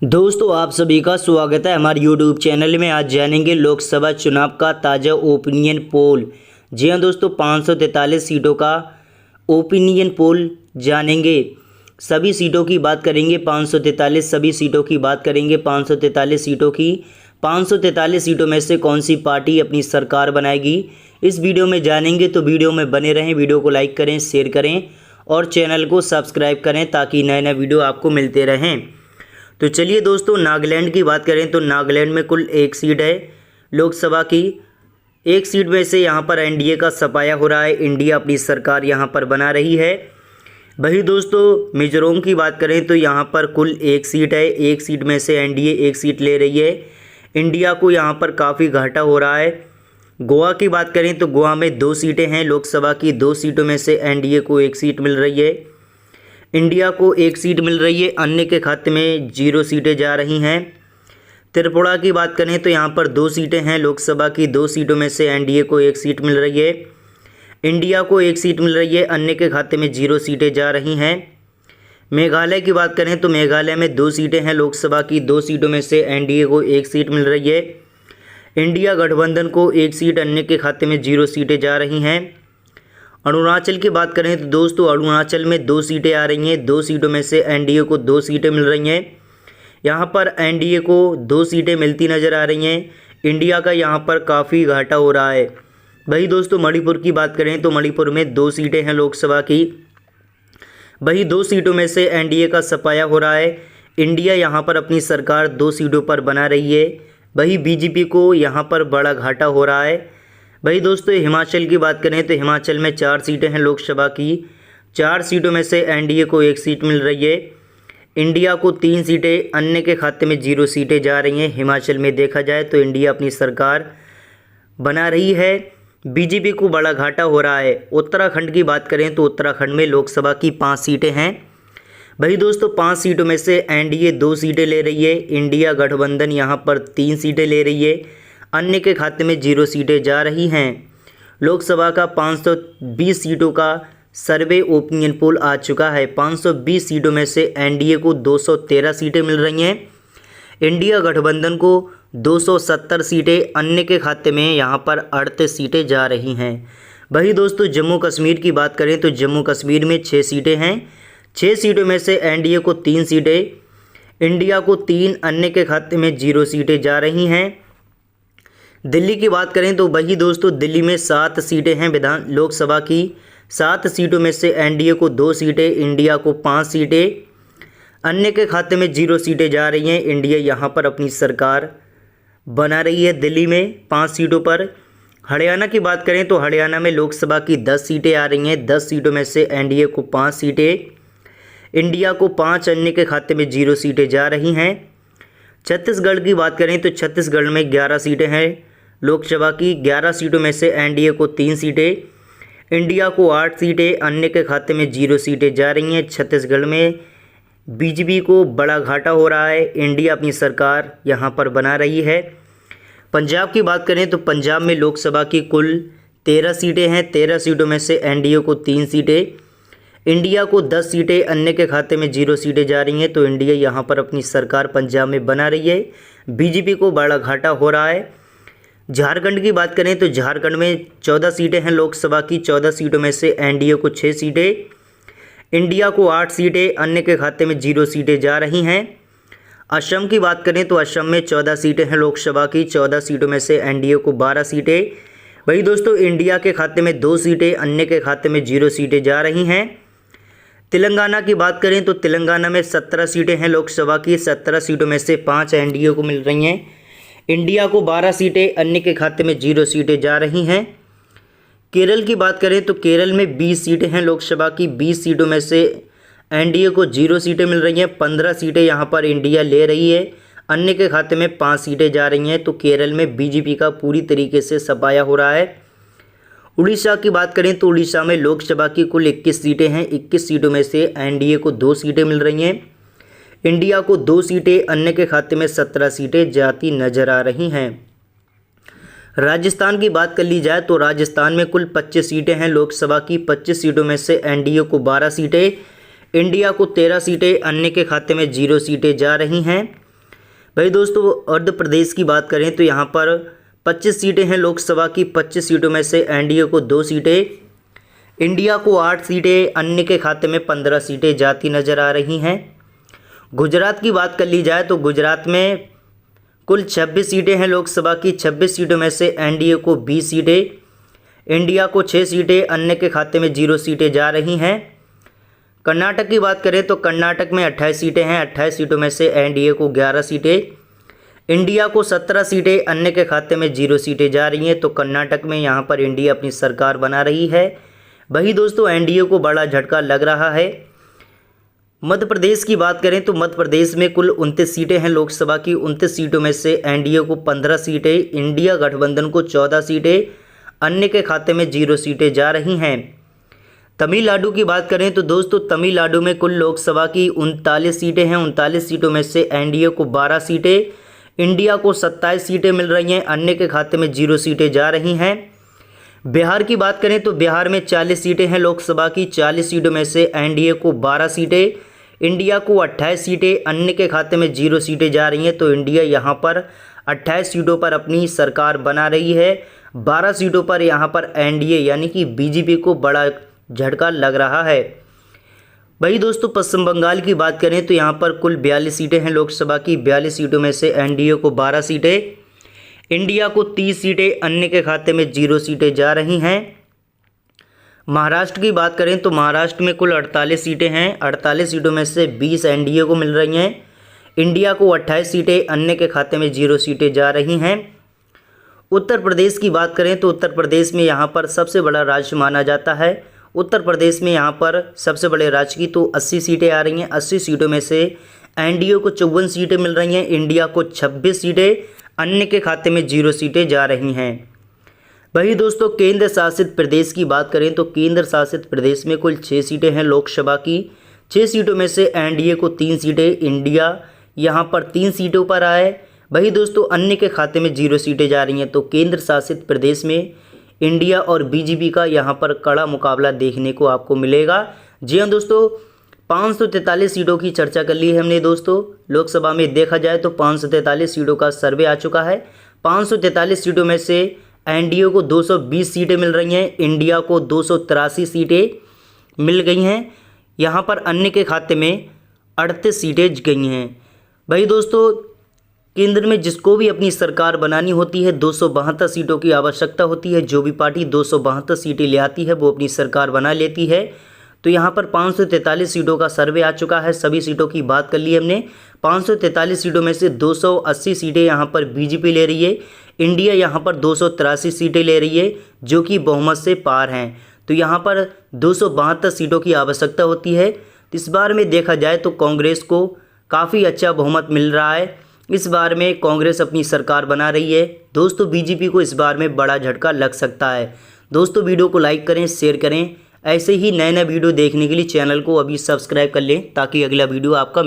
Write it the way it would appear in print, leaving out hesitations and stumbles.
दोस्तों आप सभी का स्वागत है हमारे YouTube चैनल में। आज जानेंगे लोकसभा चुनाव का ताज़ा ओपिनियन पोल। जी हाँ दोस्तों, 543 सीटों का ओपिनियन पोल जानेंगे। सभी सीटों की बात करेंगे, 543 सभी सीटों की बात करेंगे। 543 सीटों की 543 सीटों में से कौन सी पार्टी अपनी सरकार बनाएगी, इस वीडियो में जानेंगे। तो वीडियो में बने रहें, वीडियो को लाइक करें, शेयर करें और चैनल को सब्सक्राइब करें ताकि नए नए वीडियो आपको मिलते रहें। तो चलिए दोस्तों, नागालैंड की बात करें तो नागालैंड में कुल एक सीट है लोकसभा की। एक सीट में से यहाँ पर एनडीए का सफाया हो रहा है, इंडिया अपनी सरकार यहाँ पर बना रही है। वही दोस्तों मिजोरम की बात करें तो यहाँ पर कुल एक सीट है, एक सीट में से एनडीए एक सीट ले रही है। इंडिया को यहाँ पर काफ़ी घाटा हो रहा है। गोवा की बात करें तो गोवा में 2 सीटें हैं लोकसभा की, 2 सीटों में से एनडीए को एक सीट मिल रही है, इंडिया को एक सीट मिल रही है, अन्य के खाते में 0 सीटें जा रही हैं। त्रिपुरा की बात करें तो यहाँ पर 2 सीटें हैं लोकसभा की, 2 सीटों में से एनडीए को एक सीट मिल रही है, इंडिया को एक सीट मिल रही है, अन्य के खाते में 0 सीटें जा रही हैं। मेघालय की बात करें तो मेघालय में 2 सीटें हैं लोकसभा की, 2 सीटों में से एनडीए को एक सीट मिल रही है, इंडिया गठबंधन को एक सीट, अन्य के खाते में 0 सीटें जा रही हैं। अरुणाचल की बात करें तो दोस्तों अरुणाचल में 2 सीटें आ रही हैं, 2 सीटों में से एनडीए को 2 सीटें मिल रही हैं। यहाँ पर एनडीए को 2 सीटें मिलती नज़र आ रही हैं, इंडिया का यहाँ पर काफ़ी घाटा हो रहा है। वही दोस्तों मणिपुर की बात करें तो मणिपुर में 2 सीटें हैं लोकसभा की, वही 2 सीटों में से एनडीए का सफाया हो रहा है, इंडिया यहाँ पर अपनी सरकार 2 सीटों पर बना रही है। वही बीजेपी को यहाँ पर बड़ा घाटा हो रहा है। वही दोस्तों हिमाचल की बात करें तो हिमाचल में 4 सीटें हैं लोकसभा की, 4 सीटों में से एनडीए को एक सीट मिल रही है, इंडिया को 3 सीटें, अन्य के खाते में 0 सीटें जा रही हैं। हिमाचल में देखा जाए तो इंडिया अपनी सरकार बना रही है, बीजेपी को बड़ा घाटा हो रहा है। उत्तराखंड की बात करें तो उत्तराखंड में लोकसभा की 5 सीटें हैं। वही दोस्तों 5 सीटों में से एनडीए 2 सीटें ले रही है, इंडिया गठबंधन यहाँ पर 3 सीटें ले रही है, अन्य के खाते में 0 सीटें जा रही हैं। लोकसभा का 520 सीटों का सर्वे ओपिनियन पोल आ चुका है। 520 सीटों में से एनडीए को 213 सीटें मिल रही हैं, इंडिया गठबंधन को 270 सीटें, अन्य के खाते में यहाँ पर 38 सीटें जा रही हैं। वही दोस्तों जम्मू कश्मीर की बात करें तो जम्मू कश्मीर में 6 सीटें हैं, 6 सीटों में से एनडीए को 3 सीटें, इंडिया को 3, अन्य के खाते में 0 सीटें जा रही हैं। दिल्ली की बात करें तो वही दोस्तों दिल्ली में 7 सीटें हैं विधान लोकसभा की, 7 सीटों में से एनडीए को 2 सीटें, इंडिया को 5 सीटें, अन्य के खाते में 0 सीटें जा रही हैं। इंडिया यहाँ पर अपनी सरकार बना रही है दिल्ली में 5 सीटों पर। हरियाणा की बात करें तो हरियाणा में लोकसभा की 10 सीटें आ रही हैं, 10 सीटों में से एनडीए को 5 सीटें, इंडिया को 5, अन्य के खाते में 0 सीटें जा रही हैं। छत्तीसगढ़ की बात करें तो छत्तीसगढ़ में 11 सीटें हैं लोकसभा की, 11 सीटों में से एनडीए को 3 सीटें, इंडिया को 8 सीटें, अन्य के खाते में 0 सीटें जा रही हैं। छत्तीसगढ़ में बीजेपी को बड़ा घाटा हो रहा है, इंडिया अपनी सरकार यहाँ पर बना रही है। पंजाब की बात करें तो पंजाब में लोकसभा की कुल 13 सीटें हैं, 13 सीटों में से एनडीए को 3 सीटें, इंडिया को 10 सीटें, अन्य के खाते में 0 सीटें जा रही हैं। तो इंडिया यहाँ पर अपनी सरकार पंजाब में बना रही है, बीजेपी को बड़ा घाटा हो रहा है। झारखंड की बात करें तो झारखंड में 14 सीटें हैं लोकसभा की, 14 सीटों में से एनडीए को 6 सीटें, इंडिया को 8 सीटें, अन्य के खाते में 0 सीटें जा रही हैं। असम की बात करें तो असम में 14 सीटें हैं लोकसभा की, 14 सीटों में से एनडीए को 12 सीटें, वही दोस्तों इंडिया के खाते में 2 सीटें, अन्य के खाते में 0 सीटें जा रही हैं। तेलंगाना की बात करें तो तेलंगाना में 17 सीटें हैं लोकसभा की, 17 सीटों में से 5 एनडीए को मिल रही हैं, इंडिया को 12 सीटें, अन्य के खाते में 0 सीटें जा रही हैं। केरल की बात करें तो केरल में 20 सीटें हैं लोकसभा की, 20 सीटों में से एनडीए को 0 सीटें मिल रही हैं, 15 सीटें यहाँ पर इंडिया ले रही है, अन्य के खाते में 5 सीटें जा रही हैं। तो केरल में बीजेपी का पूरी तरीके से सफाया हो रहा है। उड़ीसा की बात करें तो उड़ीसा में लोकसभा की कुल 21 सीटें हैं, 21 सीटों में से एनडीए को 2 सीटें मिल रही हैं, इंडिया को 2 सीटें, अन्य के खाते में 17 सीटें जाती नजर आ रही हैं। राजस्थान की बात कर ली जाए तो राजस्थान में कुल 25 सीटें हैं लोकसभा की, 25 सीटों में से एनडीए को 12 सीटें, इंडिया को 13 सीटें, अन्य के खाते में 0 सीटें जा रही हैं। भाई दोस्तों मध्य प्रदेश की बात करें तो यहाँ पर 25 सीटें हैं लोकसभा की। 25 सीटों में से एनडीए को 2 सीटें, इंडिया को 8 सीटें, अन्य के खाते में 15 सीटें जाती नज़र आ रही हैं। गुजरात की बात कर ली जाए तो गुजरात में कुल 26 सीटें हैं लोकसभा की। 26 सीटों में से एनडीए को 20 सीटें, इंडिया को 6 सीटें, अन्य के खाते में 0 सीटें जा रही हैं। कर्नाटक की बात करें तो कर्नाटक में 28 सीटें हैं। 28 सीटों में से एनडीए को 11 सीटें, इंडिया को 17 सीटें, अन्य के खाते में 0 सीटें जा रही हैं। तो कर्नाटक में यहाँ पर इंडिया अपनी सरकार बना रही है। वही दोस्तों एनडीए को बड़ा झटका लग रहा है। मध्य प्रदेश की बात करें तो मध्य प्रदेश में कुल 29 सीटें हैं लोकसभा की। 29 सीटों में से एनडीए को 15 सीटें, इंडिया गठबंधन को 14 सीटें, अन्य के खाते में 0 सीटें जा रही हैं। तमिलनाडु की बात करें तो दोस्तों तमिलनाडु में कुल लोकसभा की 39 सीटें हैं। 39 सीटों में से एनडीए को 12 सीटें, इंडिया को 27 सीटें मिल रही हैं, अन्य के खाते में 0 सीटें जा रही हैं। बिहार की बात करें तो बिहार में 40 सीटें हैं लोकसभा की। 40 सीटों में से एनडीए को 12 सीटें, इंडिया को 28 सीटें, अन्य के खाते में 0 सीटें जा रही हैं। तो इंडिया यहाँ पर 28 सीटों पर अपनी सरकार बना रही है। 12 सीटों पर यहाँ पर एनडीए यानी कि बीजेपी को बड़ा झटका लग रहा है। वही दोस्तों पश्चिम बंगाल की बात करें तो यहाँ पर कुल 42 सीटें हैं लोकसभा की। 42 सीटों में से एनडीए को 12 सीटें, इंडिया को 30 सीटें, अन्य के खाते में 0 सीटें जा रही हैं। महाराष्ट्र की बात करें तो महाराष्ट्र में कुल 48 सीटें हैं। 48 सीटों में से 20 एनडीए को मिल रही हैं, इंडिया को 28 सीटें, अन्य के खाते में 0 सीटें जा रही हैं। उत्तर प्रदेश की बात करें तो उत्तर प्रदेश में यहाँ पर सबसे बड़ा राज्य माना जाता है। उत्तर प्रदेश में यहाँ पर सबसे बड़े राज्य की तो 80 सीटें आ रही हैं। 80 सीटों में से एनडीए को 54 सीटें मिल रही हैं, इंडिया को 26 सीटें, अन्य के खाते में 0 सीटें जा रही हैं। वही दोस्तों केंद्र शासित प्रदेश की बात करें तो केंद्र शासित प्रदेश में कुल 6 सीटें हैं लोकसभा की। 6 सीटों में से एनडीए को 3 सीटें, इंडिया यहाँ पर 3 सीटों पर आए। वही दोस्तों अन्य के खाते में 0 सीटें जा रही हैं। तो केंद्र शासित प्रदेश में इंडिया और बीजेपी का यहाँ पर कड़ा मुकाबला देखने को आपको मिलेगा। जी हाँ दोस्तों 543 सीटों की चर्चा कर ली है हमने दोस्तों। लोकसभा में देखा जाए तो 543 सीटों का सर्वे आ चुका है। 543 सीटों में से एनडीए को 220 सीटें मिल रही हैं, इंडिया को 283 सीटें मिल गई हैं। यहाँ पर अन्य के खाते में 38 सीटें गई हैं। भाई दोस्तों केंद्र में जिसको भी अपनी सरकार बनानी होती है 272 सीटों की आवश्यकता होती है। जो भी पार्टी 272 सीटें ले आती है वो अपनी सरकार बना लेती है। तो यहाँ पर 543 सीटों का सर्वे आ चुका है। सभी सीटों की बात कर ली हमने। 543 सीटों में से 280 सीटें यहाँ पर बीजेपी ले रही है, इंडिया यहाँ पर 283 सीटें ले रही है जो कि बहुमत से पार हैं। तो यहाँ पर 272 सीटों की आवश्यकता होती है। इस बार में देखा जाए तो कांग्रेस को काफ़ी अच्छा बहुमत मिल रहा है। इस बार में कांग्रेस अपनी सरकार बना रही है। दोस्तों बीजेपी को इस बार में बड़ा झटका लग सकता है। दोस्तों वीडियो को लाइक करें, शेयर करें। ऐसे ही नए नए वीडियो देखने के लिए चैनल को अभी सब्सक्राइब कर लें ताकि अगला वीडियो आपका